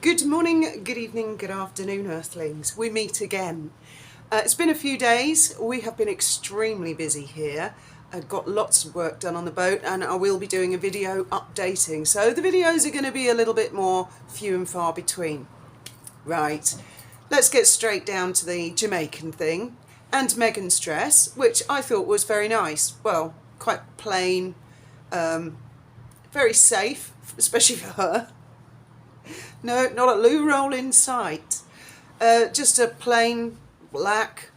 Good morning, good evening, good afternoon, Earthlings. We meet again. It's been a few days. We have been extremely busy here. I've got lots of work done on the boat, and I will be doing a video updating. So the videos are going to be a little bit more few and far between. Right, let's get straight down to the Jamaican thing and Meghan's dress, which I thought was very nice. Well, quite plain, very safe, especially for her. No, not a loo roll in sight. Just a plain black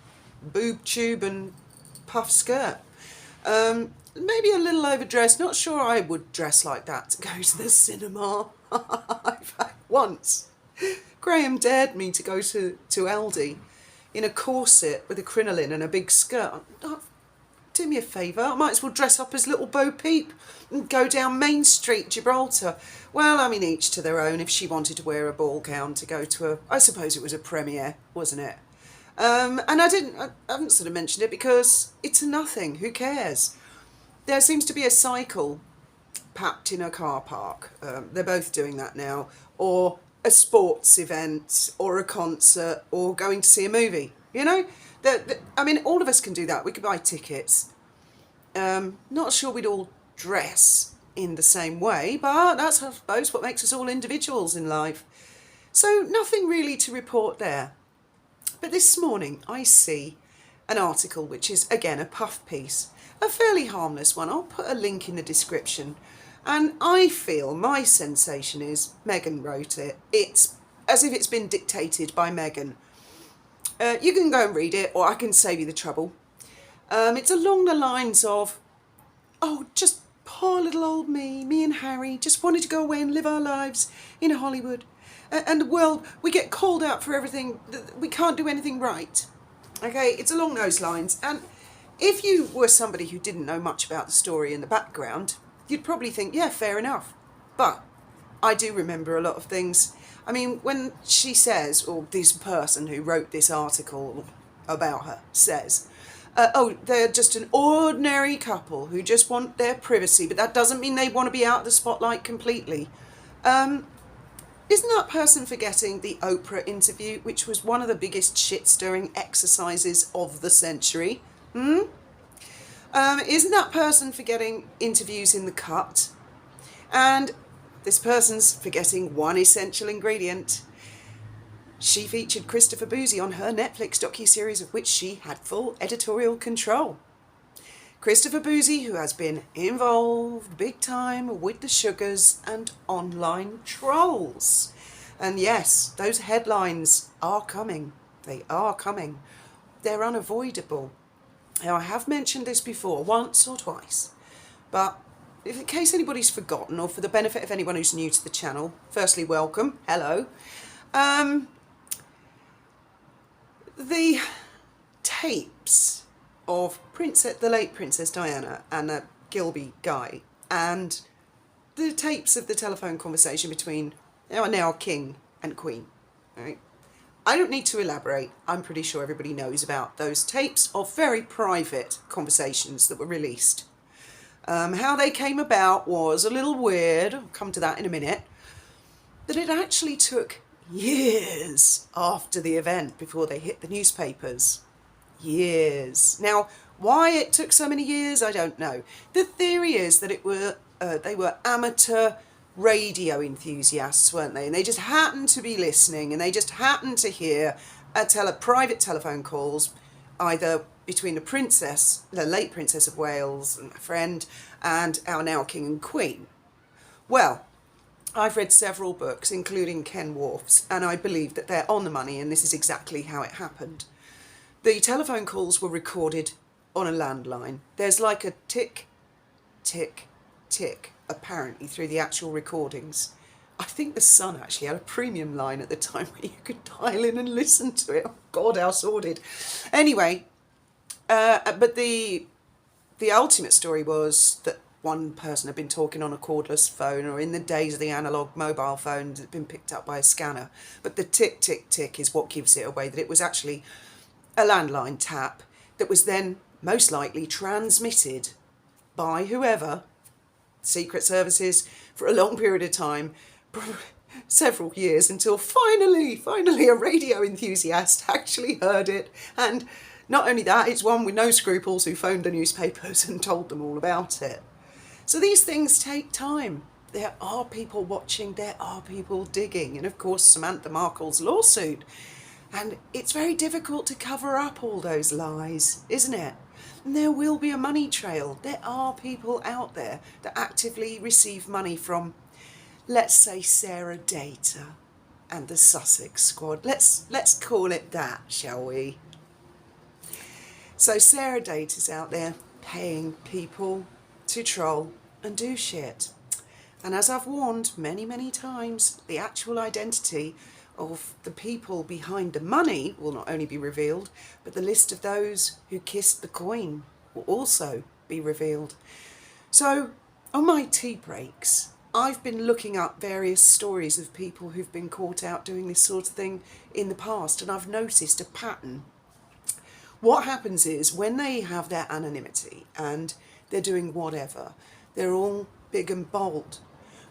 boob tube and puff skirt. Maybe a little overdressed. Not sure I would dress like that to go to the cinema. In fact, once Graham dared me to go to Aldi in a corset with a crinoline and a big skirt. Do me a favour, I might as well dress up as little Bo Peep and go down Main Street, Gibraltar. Well, I mean, each to their own. If she wanted to wear a ball gown to go to I suppose it was a premiere, wasn't it? And I haven't sort of mentioned it because it's a nothing, who cares? There seems to be a cycle packed in a car park. They're both doing that now. Or a sports event, or a concert, or going to see a movie, you know? I mean, all of us can do that. We could buy tickets. Not sure we'd all dress in the same way, but that's, I suppose, what makes us all individuals in life. So nothing really to report there. But this morning I see an article which is, again, a puff piece. A fairly harmless one. I'll put a link in the description. And I feel, my sensation is, Meghan wrote it. It's as if it's been dictated by Meghan. You can go and read it, or I can save you the trouble. It's along the lines of, oh, just poor little old me and Harry just wanted to go away and live our lives in Hollywood. And the world, we get called out for everything, we can't do anything right. Okay, it's along those lines. And if you were somebody who didn't know much about the story in the background, you'd probably think, yeah, fair enough. But I do remember a lot of things. I mean, when she says, or this person who wrote this article about her says, oh, they're just an ordinary couple who just want their privacy, but that doesn't mean they want to be out of the spotlight completely. Isn't that person forgetting the Oprah interview, which was one of the biggest shit-stirring exercises of the century? Isn't that person forgetting interviews in The Cut? And this person's forgetting one essential ingredient. She featured Christopher Boozy on her Netflix docuseries of which she had full editorial control. Christopher Boozy, who has been involved big time with the sugars and online trolls. And yes, those headlines are coming. They are coming. They're unavoidable. Now, I have mentioned this before, once or twice, but in case anybody's forgotten, or for the benefit of anyone who's new to the channel, firstly, welcome, hello. The tapes of the late Princess Diana and a Gilby guy, and the tapes of the telephone conversation between our now King and Queen, right? I don't need to elaborate. I'm pretty sure everybody knows about those tapes of very private conversations that were released. How they came about was a little weird. I'll come to that in a minute. That it actually took years after the event before they hit the newspapers. Years. Now, why it took so many years, I don't know. The theory is that they were amateur radio enthusiasts, weren't they? And they just happened to be listening, and they just happened to hear private telephone calls, either between the late Princess of Wales, and my friend, and our now King and Queen. Well, I've read several books, including Ken Worf's, and I believe that they're on the money, and this is exactly how it happened. The telephone calls were recorded on a landline. There's like a tick, tick, tick, apparently, through the actual recordings. I think the Sun actually had a premium line at the time where you could dial in and listen to it. Oh God, how sordid. Anyway, but the ultimate story was that one person had been talking on a cordless phone, or in the days of the analogue mobile phones, it had been picked up by a scanner. But the tick, tick, tick is what gives it away, that it was actually a landline tap that was then most likely transmitted by whoever, Secret Services, for a long period of time, several years until finally a radio enthusiast actually heard it. And not only that, it's one with no scruples who phoned the newspapers and told them all about it. So these things take time. There are people watching, there are people digging, and of course Samantha Markle's lawsuit. And it's very difficult to cover up all those lies, isn't it? And there will be a money trail. There are people out there that actively receive money from, let's say, Sarah Data and the Sussex Squad. Let's call it that, shall we? So Sarah Data's out there paying people to troll and do shit. And as I've warned many, many times, the actual identity of the people behind the money will not only be revealed, but the list of those who kissed the Queen will also be revealed. So on my tea breaks, I've been looking up various stories of people who've been caught out doing this sort of thing in the past, and I've noticed a pattern. What happens is when they have their anonymity and they're doing whatever, they're all big and bold.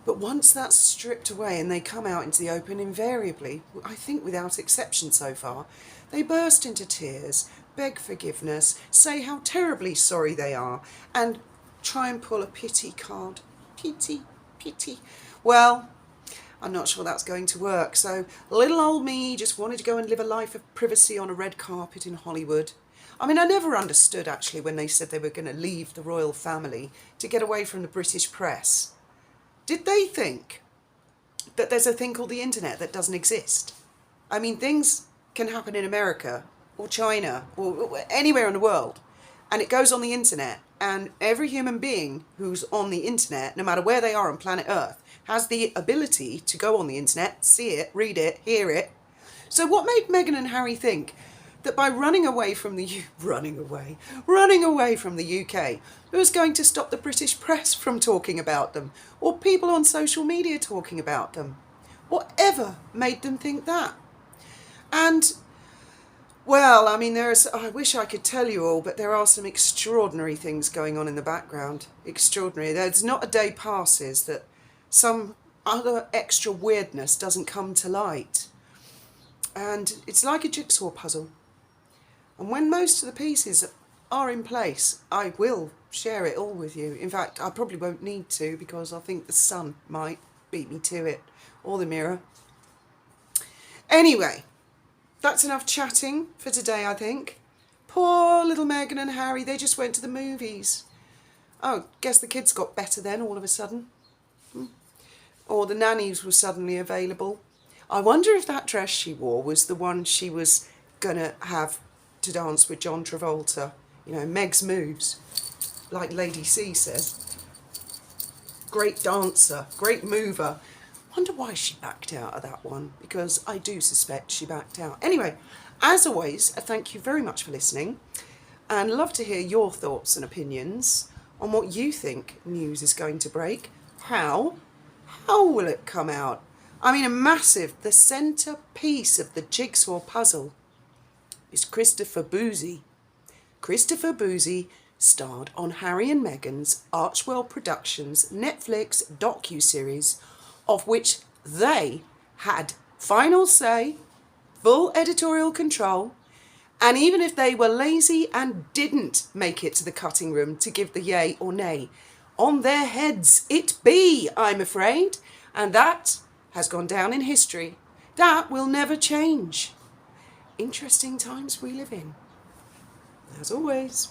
But once that's stripped away and they come out into the open, invariably, I think without exception so far, they burst into tears, beg forgiveness, say how terribly sorry they are, and try and pull a pity card. Pity, pity. Well, I'm not sure that's going to work. So little old me just wanted to go and live a life of privacy on a red carpet in Hollywood. I mean, I never understood actually when they said they were going to leave the royal family to get away from the British press. Did they think that there's a thing called the internet that doesn't exist? I mean, things can happen in America or China or anywhere in the world, and it goes on the internet, and every human being who's on the internet, no matter where they are on planet Earth, has the ability to go on the internet, see it, read it, hear it. So what made Meghan and Harry think that by running away from the UK, it was going to stop the British press from talking about them, or people on social media talking about them? Whatever made them think that? And, well, I mean, I wish I could tell you all, but there are some extraordinary things going on in the background. Extraordinary. There's not a day passes that some other extra weirdness doesn't come to light. And it's like a jigsaw puzzle. And when most of the pieces are in place, I will share it all with you. In fact, I probably won't need to, because I think the sun might beat me to it, or the mirror. Anyway, that's enough chatting for today, I think. Poor little Meghan and Harry, they just went to the movies. Oh, guess the kids got better then all of a sudden. Or the nannies were suddenly available. I wonder if that dress she wore was the one she was going to have to dance with John Travolta. You know, Meg's moves, like Lady C says. Great dancer, great mover. Wonder why she backed out of that one, because I do suspect she backed out. Anyway, as always, thank you very much for listening, and love to hear your thoughts and opinions on what you think news is going to break. How will it come out? I mean, the centrepiece of the jigsaw puzzle is Christopher Boozy. Christopher Boozy starred on Harry and Meghan's Archwell Productions Netflix docu-series, of which they had final say, full editorial control, and even if they were lazy and didn't make it to the cutting room to give the yay or nay, on their heads it be, I'm afraid, and that has gone down in history. That will never change. Interesting times we live in, as always.